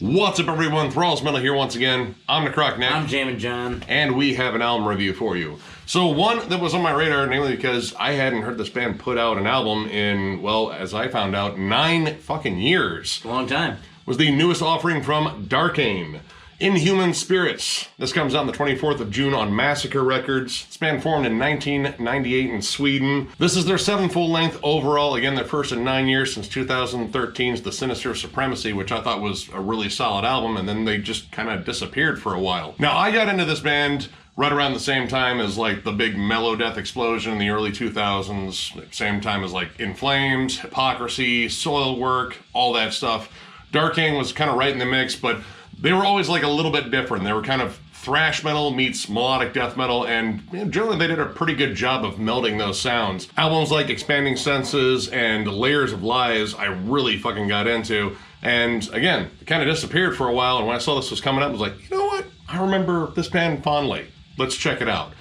What's up, everyone? Thralls Metal here once again. I'm Necrotic Nick. I'm Jammin John. And we have an album review for you. So one that was on my radar, namely because I hadn't heard this band put out an album in, well, as I found out, 9 fucking years. A long time. Was the newest offering from Darkane, Inhuman Spirits. This comes out on the 24th of June on Massacre Records. This band formed in 1998 in Sweden. This is their 7th full-length overall. Again, their first in 9 years since 2013's The Sinister Supremacy, which I thought was a really solid album, and then they just kind of disappeared for a while. Now, I got into this band right around the same time as like the big mellow death explosion in the early 2000s, same time as like In Flames, Hypocrisy, Soilwork, all that stuff. Darkane was kind of right in the mix, but they were always like a little bit different. They were kind of thrash metal meets melodic death metal, and generally they did a pretty good job of melding those sounds. Albums like Expanding Senses and Layers of Lies I really fucking got into, and again, it kind of disappeared for a while, and when I saw this was coming up, I was like, you know what? I remember this band fondly. Let's check it out.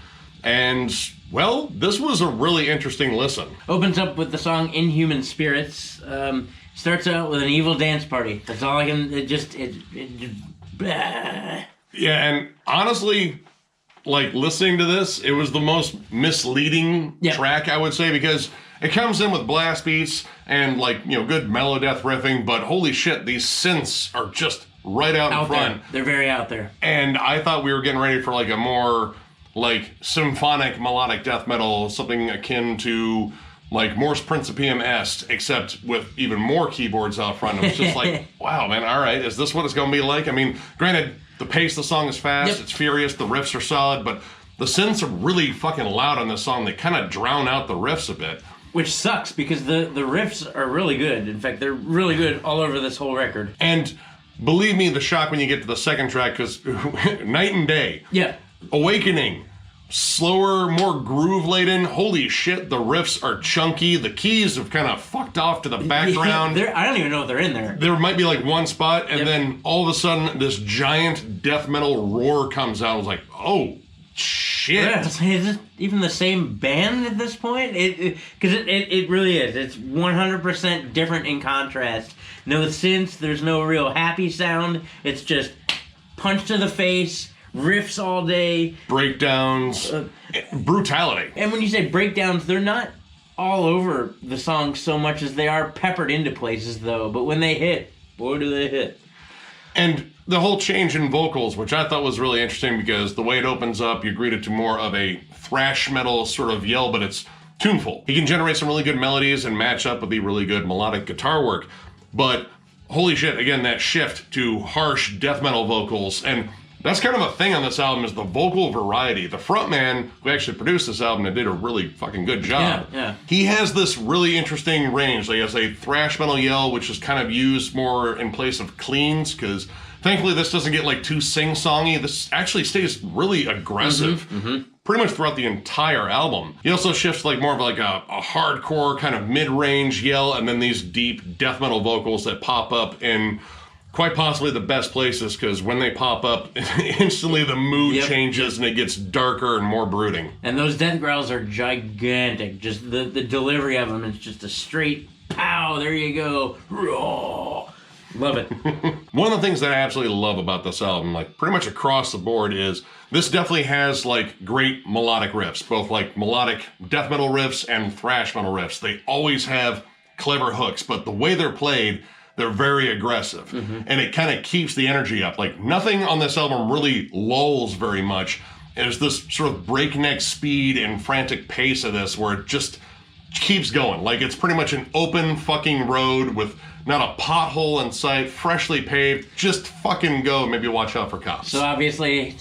And, well, this was a really interesting listen. Opens up with the song Inhuman Spirits. Starts out with an evil dance party. That's all I can, Yeah, and honestly, like, listening to this, it was the most misleading track, I would say, because it comes in with blast beats and, like, you know, good mellow death riffing, but holy shit, these synths are just right out in front. They're very out there. And I thought we were getting ready for, like, a more, like, symphonic melodic death metal, something akin to like Morse Principium Est, except with even more keyboards out front. It was just like, wow, man, all right, is this what it's going to be like? I mean, granted, the pace of the song is fast, It's furious, the riffs are solid, but the synths are really fucking loud on this song. They kind of drown out the riffs a bit. Which sucks, because the riffs are really good. In fact, they're really good all over this whole record. And believe me, the shock when you get to the second track, because night and day. Yeah. Awakening. Slower, more groove-laden. Holy shit, the riffs are chunky. The keys have kind of fucked off to the background. I don't even know if they're in there. There might be like one spot, and then all of a sudden, this giant death metal roar comes out. I was like, oh, shit. Yeah, is it even the same band at this point? Because it really is. It's 100% different in contrast. No synths, there's no real happy sound. It's just punch to the face, riffs all day, breakdowns, brutality. And when you say breakdowns, they're not all over the song so much as they are peppered into places, though. But when they hit, boy, do they hit. And the whole change in vocals, which I thought was really interesting, because the way it opens up, you're greeted to more of a thrash metal sort of yell, but it's tuneful. He can generate some really good melodies and match up with the really good melodic guitar work. But holy shit, again, that shift to harsh death metal vocals, and that's kind of a thing on this album, is the vocal variety. The frontman who actually produced this album and did a really fucking good job. Yeah. He has this really interesting range. Like, he has a thrash metal yell, which is kind of used more in place of cleans, because thankfully this doesn't get like too sing-songy. This actually stays really aggressive. Pretty much throughout the entire album. He also shifts like more of like a hardcore kind of mid-range yell, and then these deep death metal vocals that pop up in quite possibly the best places, because when they pop up, instantly the mood changes and it gets darker and more brooding. And those death growls are gigantic. Just the delivery of them is just a straight pow, there you go. Raw. Love it. One of the things that I absolutely love about this album, like pretty much across the board, is this definitely has like great melodic riffs, both like melodic death metal riffs and thrash metal riffs. They always have clever hooks, but the way they're played, they're very aggressive, and it kind of keeps the energy up. Like, nothing on this album really lulls very much. There's this sort of breakneck speed and frantic pace of this where it just keeps going. Like, it's pretty much an open fucking road with not a pothole in sight, freshly paved. Just fucking go. Maybe watch out for cops. So obviously,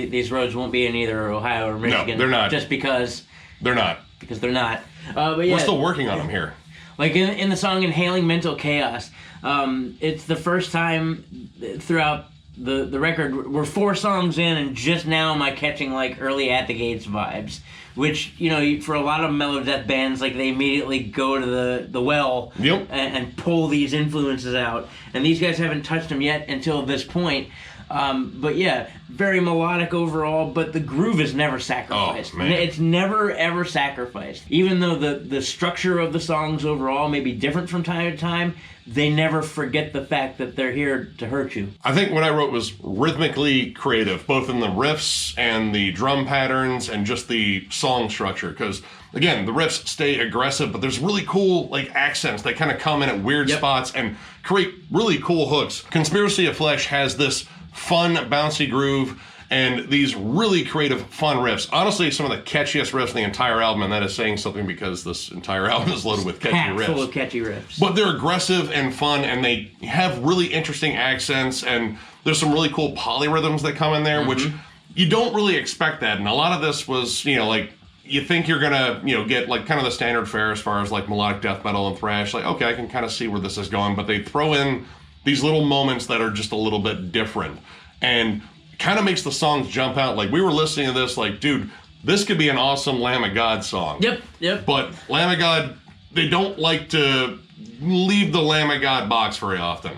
these roads won't be in either Ohio or Michigan. No, they're not. Just because. They're not. Because they're not. But yeah, we're still working on them here. Like in the song Inhaling Mental Chaos, it's the first time throughout the record, we're 4 songs in, and just now am I catching like early At the Gates vibes. which, you know, for a lot of mellow death bands, like, they immediately go to the well and pull these influences out. And these guys haven't touched them yet until this point. But yeah, very melodic overall, but the groove is never sacrificed. Oh, man. It's never, ever sacrificed. Even though the structure of the songs overall may be different from time to time, they never forget the fact that they're here to hurt you. I think what I wrote was rhythmically creative, both in the riffs and the drum patterns and just the song structure. Because, again, the riffs stay aggressive, but there's really cool, like, accents that kind of come in at weird spots and create really cool hooks. Conspiracy of Flesh has this fun, bouncy groove and these really creative, fun riffs. Honestly, some of the catchiest riffs in the entire album, and that is saying something because this entire album is loaded with catchy riffs. Full of catchy riffs. But they're aggressive and fun, and they have really interesting accents, and there's some really cool polyrhythms that come in there, which you don't really expect that. And a lot of this was, you know, like, you think you're gonna, you know, get like kind of the standard fare as far as like melodic death metal and thrash. Like, okay, I can kind of see where this is going, but they throw in these little moments that are just a little bit different, and kind of makes the songs jump out. Like, we were listening to this, like, dude, this could be an awesome Lamb of God song. Yep. But Lamb of God, they don't like to leave the Lamb of God box very often.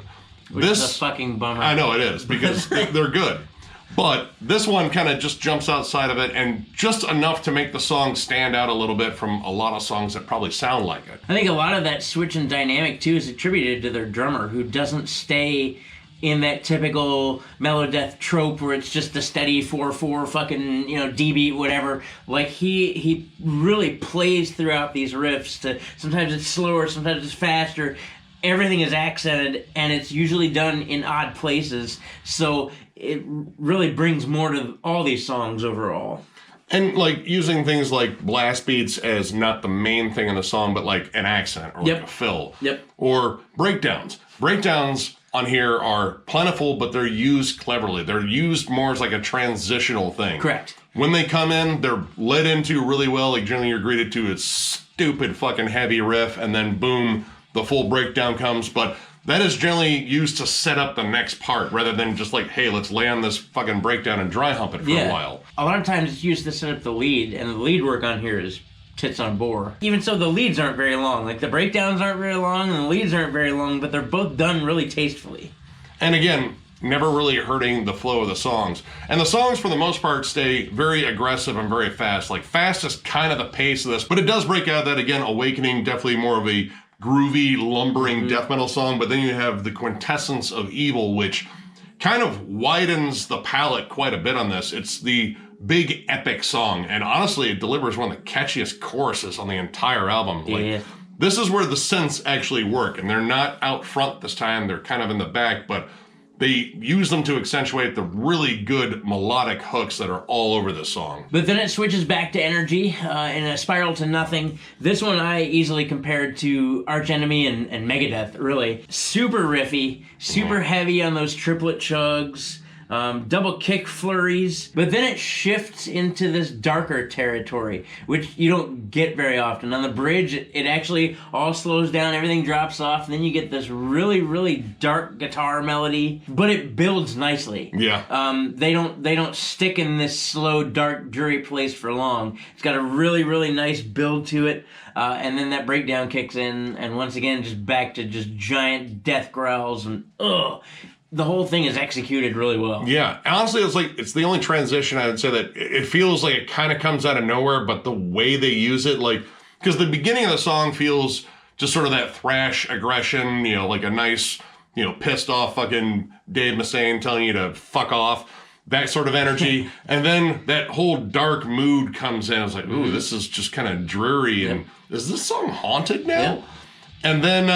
Which is a fucking bummer. I know it is, because they're good. But this one kind of just jumps outside of it, and just enough to make the song stand out a little bit from a lot of songs that probably sound like it. I think a lot of that switch in dynamic, too, is attributed to their drummer, who doesn't stay in that typical melodeath trope where it's just a steady 4/4 fucking, you know, D beat, whatever. Like, he really plays throughout these riffs to, sometimes it's slower, sometimes it's faster. Everything is accented, and it's usually done in odd places, so it really brings more to all these songs overall. And, like, using things like blast beats as not the main thing in the song, but like an accent or like a fill. Or breakdowns. Breakdowns on here are plentiful, but they're used cleverly. They're used more as like a transitional thing. Correct. When they come in, they're led into really well. Like, generally you're greeted to a stupid fucking heavy riff, and then boom, the full breakdown comes. But that is generally used to set up the next part, rather than just like, hey, let's lay on this fucking breakdown and dry hump it for a while. A lot of times it's used to set up the lead, and the lead work on here is tits on bore. Even so, the leads aren't very long. Like, the breakdowns aren't very long, and the leads aren't very long, but they're both done really tastefully. And again, never really hurting the flow of the songs. And the songs, for the most part, stay very aggressive and very fast. Like, fast is kind of the pace of this, but it does break out that, again, Awakening, definitely more of a groovy, lumbering death metal song, but then you have the quintessence of Evil, which kind of widens the palette quite a bit on this. It's the big epic song, and honestly, it delivers one of the catchiest choruses on the entire album. Like, this is where the synths actually work, and they're not out front this time, they're kind of in the back, but they use them to accentuate the really good melodic hooks that are all over this song. But then it switches back to energy in a spiral to nothing. This one I easily compared to Arch Enemy and Megadeth, really. Super riffy, super heavy on those triplet chugs. Double kick flurries, but then it shifts into this darker territory, which you don't get very often. On the bridge, it actually all slows down, everything drops off, and then you get this really, really dark guitar melody, but it builds nicely. They don't stick in this slow, dark, dreary place for long. It's got a really, really nice build to it, and then that breakdown kicks in, and once again, just back to just giant death growls, and the whole thing is executed really well. Yeah, honestly, it's the only transition I would say that it feels like it kind of comes out of nowhere, but the way they use it, like, because the beginning of the song feels just sort of that thrash aggression, you know, like a nice, you know, pissed off fucking Dave Mustaine telling you to fuck off, that sort of energy. And then that whole dark mood comes in. I was like, ooh, this is just kind of dreary. And is this song haunted now? And then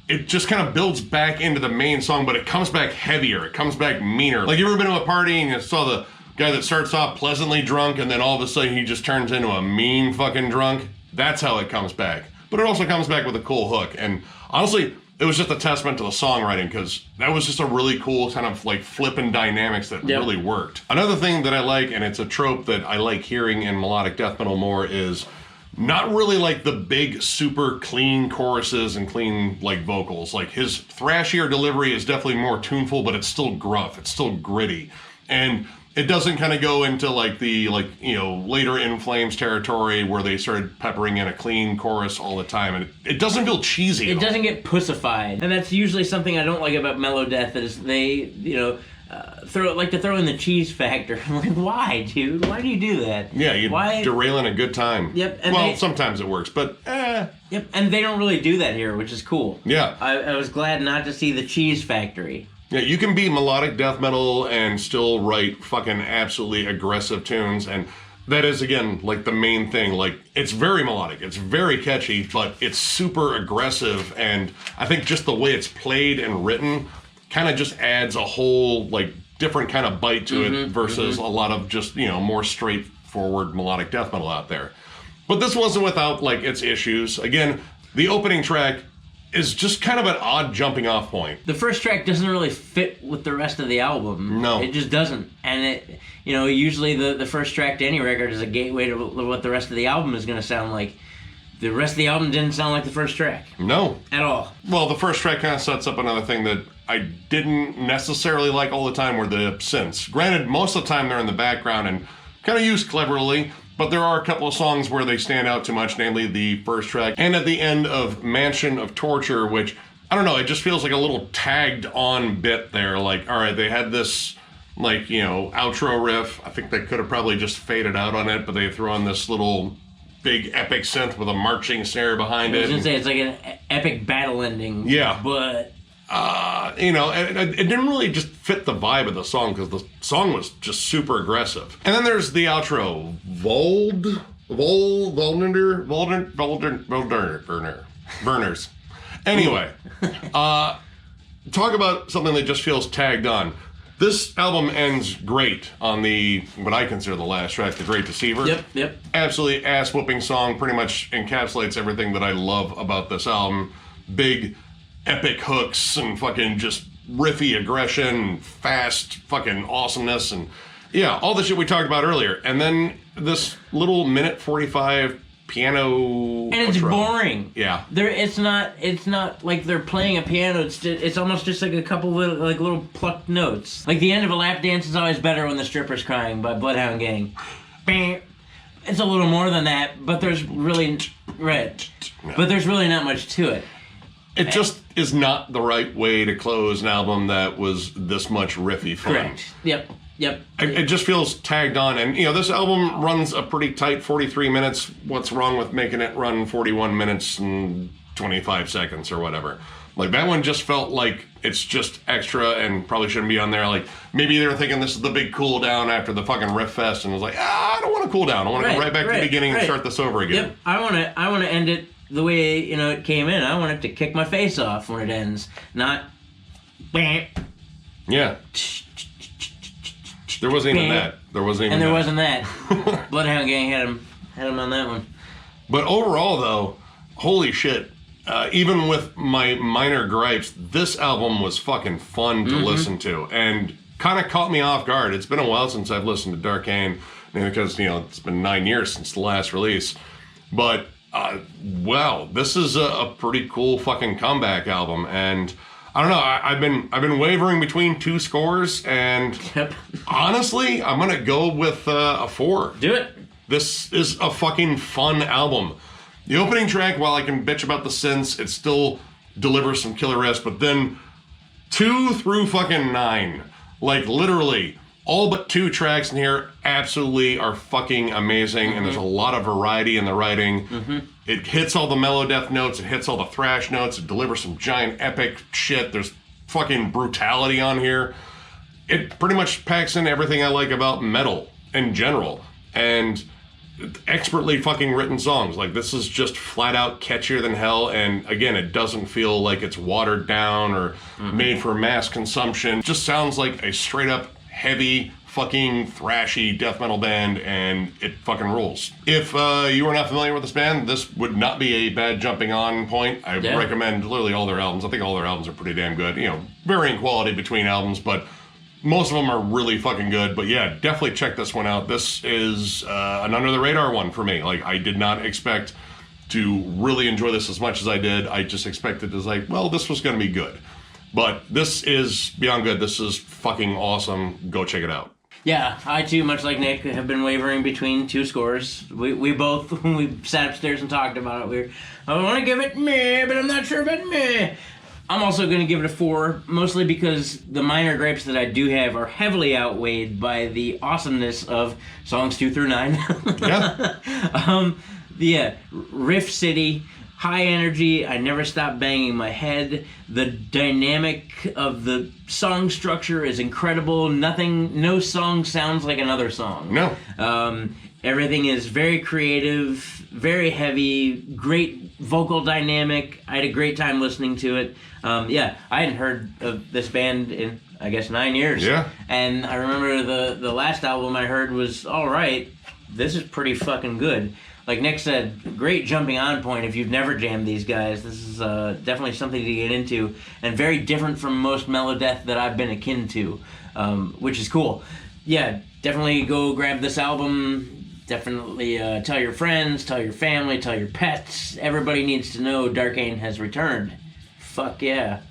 it just kind of builds back into the main song, but it comes back heavier. It comes back meaner. Like, you ever been to a party and you saw the guy that starts off pleasantly drunk and then all of a sudden he just turns into a mean fucking drunk? That's how it comes back. But it also comes back with a cool hook. And honestly, it was just a testament to the songwriting, because that was just a really cool kind of like flipping dynamics that really worked. Another thing that I like, and it's a trope that I like hearing in melodic death metal more, is not really like the big super clean choruses and clean like vocals. Like, his thrashier delivery is definitely more tuneful, but it's still gruff, it's still gritty. And It doesn't kind of go into like the later In Flames territory where they started peppering in a clean chorus all the time, and it doesn't feel cheesy. It doesn't get pussified, and that's usually something I don't like about Melodeath is they throw in the cheese factor. I'm like, why, dude? Why do you do that? Yeah, you're derailing a good time. Yep. And sometimes it works, but Yep, and they don't really do that here, which is cool. Yeah. I was glad not to see the cheese factory. Yeah, you can be melodic death metal and still write fucking absolutely aggressive tunes, and that is, again, like the main thing. Like, it's very melodic, it's very catchy, but it's super aggressive, and I think just the way it's played and written kind of just adds a whole, like, different kind of bite to it versus a lot of just, more straightforward melodic death metal out there. But this wasn't without, like, its issues. Again, the opening track is just kind of an odd jumping off point. The first track doesn't really fit with the rest of the album. No. It just doesn't. And it, usually the first track to any record is a gateway to what the rest of the album is going to sound like. The rest of the album didn't sound like the first track. No. At all. Well, the first track kind of sets up another thing that I didn't necessarily like all the time were the synths. Granted, most of the time they're in the background and kind of used cleverly, but there are a couple of songs where they stand out too much, namely the first track and at the end of Mansion of Torture, which, I don't know, it just feels like a little tagged on bit there. Like, all right, they had this, like, outro riff. I think they could have probably just faded out on it, but they threw on this little big epic synth with a marching snare behind it. I was going to say, it's like an epic battle ending. Yeah. But it didn't really just fit the vibe of the song because the song was just super aggressive. And then there's the outro, Burners. Anyway, talk about something that just feels tagged on. This album ends great on what I consider the last track, The Great Deceiver. Yep. Absolutely ass-whooping song, pretty much encapsulates everything that I love about this album. Big epic hooks and fucking just riffy aggression, fast fucking awesomeness, and yeah, all the shit we talked about earlier. And then this little minute 45 piano, and it's boring. Yeah, it's not like they're playing a piano. It's almost just like a couple little plucked notes. Like the end of a lap dance is always better when the stripper's crying by Bloodhound Gang. It's a little more than that, but there's really not much to it. It just is not the right way to close an album that was this much riffy fun. Correct. Yep. It just feels tagged on. And, this album runs a pretty tight 43 minutes. What's wrong with making it run 41 minutes and 25 seconds or whatever? Like, that one just felt like it's just extra and probably shouldn't be on there. Like, maybe they were thinking this is the big cool down after the fucking riff fest and was like, I don't want to cool down. I want to go right back to the beginning and start this over again. Yep. I want to end it the way it came in. I want it to kick my face off when it ends, not. Yeah. There wasn't even that. Wasn't that. Bloodhound Gang had him on that one. But overall, though, holy shit! Even with my minor gripes, this album was fucking fun to listen to, and kind of caught me off guard. It's been a while since I've listened to Darkane, because it's been 9 years since the last release, but. Wow, this is a pretty cool fucking comeback album, and I don't know. I've been wavering between two scores, and honestly, I'm gonna go with a 4. Do it. This is a fucking fun album. The opening track, while I can bitch about the synths, it still delivers some killer riffs. But then 2 through fucking 9, like literally. All but 2 tracks in here absolutely are fucking amazing, and there's a lot of variety in the writing. It hits all the melodeath notes, it hits all the thrash notes, it delivers some giant epic shit. There's fucking brutality on here. It pretty much packs in everything I like about metal in general, and expertly fucking written songs. Like, this is just flat out catchier than hell, and again, it doesn't feel like it's watered down or made for mass consumption. It just sounds like a straight up heavy, fucking thrashy death metal band, and it fucking rules. If you are not familiar with this band, this would not be a bad jumping on point. I recommend literally all their albums. I think all their albums are pretty damn good. Varying quality between albums, but most of them are really fucking good. But yeah, definitely check this one out. This is an under the radar one for me. Like, I did not expect to really enjoy this as much as I did. I just expected to this was going to be good. But this is beyond good. This is fucking awesome. Go check it out. Yeah, I too, much like Nick, have been wavering between two scores. We both, when we sat upstairs and talked about it, I want to give it meh, but I'm not sure about meh. I'm also going to give it a 4, mostly because the minor gripes that I do have are heavily outweighed by the awesomeness of songs 2 through 9. Yeah. Riff City, high energy, I never stop banging my head. The dynamic of the song structure is incredible. No song sounds like another song. No. Everything is very creative, very heavy, great vocal dynamic. I had a great time listening to it. I hadn't heard of this band in, I guess, 9 years. Yeah. And I remember the last album I heard was, all right, this is pretty fucking good. Like Nick said, great jumping on point if you've never jammed these guys. This is definitely something to get into, and very different from most melodeath that I've been akin to, which is cool. Yeah, definitely go grab this album. Definitely tell your friends, tell your family, tell your pets. Everybody needs to know Darkane has returned. Fuck yeah.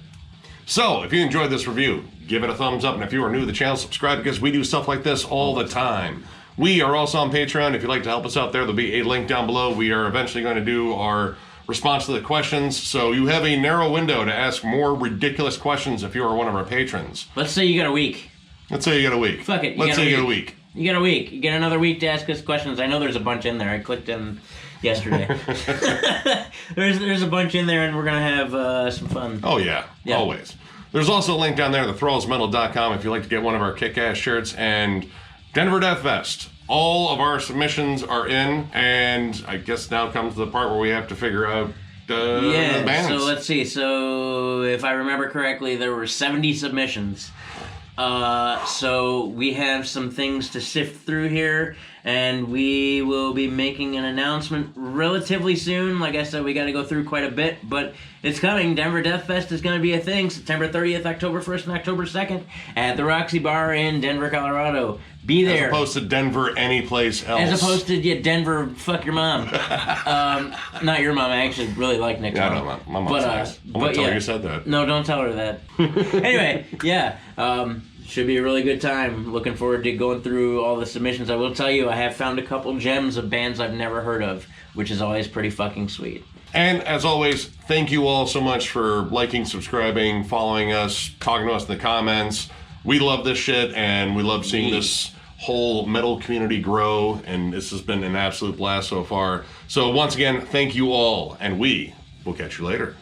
So, if you enjoyed this review, give it a thumbs up, and if you are new to the channel, subscribe, because we do stuff like this all the time. We are also on Patreon. If you'd like to help us out there, there'll be a link down below. We are eventually going to do our response to the questions, so you have a narrow window to ask more ridiculous questions if you are one of our patrons. Let's say you got a week. Let's say you got a week. Fuck it. Let's say you got a week. You got a week. You get another week to ask us questions. I know there's a bunch in there. I clicked in yesterday. there's a bunch in there, and we're going to have some fun. Oh, yeah. Always. There's also a link down there, thethrallsmetal.com, if you'd like to get one of our kick-ass shirts, and Denver Death Fest. All of our submissions are in, and I guess now comes the part where we have to figure out the bands. So let's see. So if I remember correctly, there were 70 submissions. So we have some things to sift through here, and we will be making an announcement relatively soon. Like I said, we got to go through quite a bit, but it's coming. Denver Death Fest is going to be a thing. September 30th, October 1st, and October 2nd at the Roxy Bar in Denver, Colorado. Be there. As opposed to Denver anyplace else. As opposed to, Denver, fuck your mom. Not your mom. I actually really like Nick's mom. Yeah, I know. My mom's nice. I'm going to tell her you said that. No, don't tell her that. Anyway, should be a really good time. Looking forward to going through all the submissions. I will tell you, I have found a couple gems of bands I've never heard of, which is always pretty fucking sweet. And as always, thank you all so much for liking, subscribing, following us, talking to us in the comments. We love this shit, and we love seeing this whole metal community grow, and this has been an absolute blast so far. So once again, thank you all, and we will catch you later.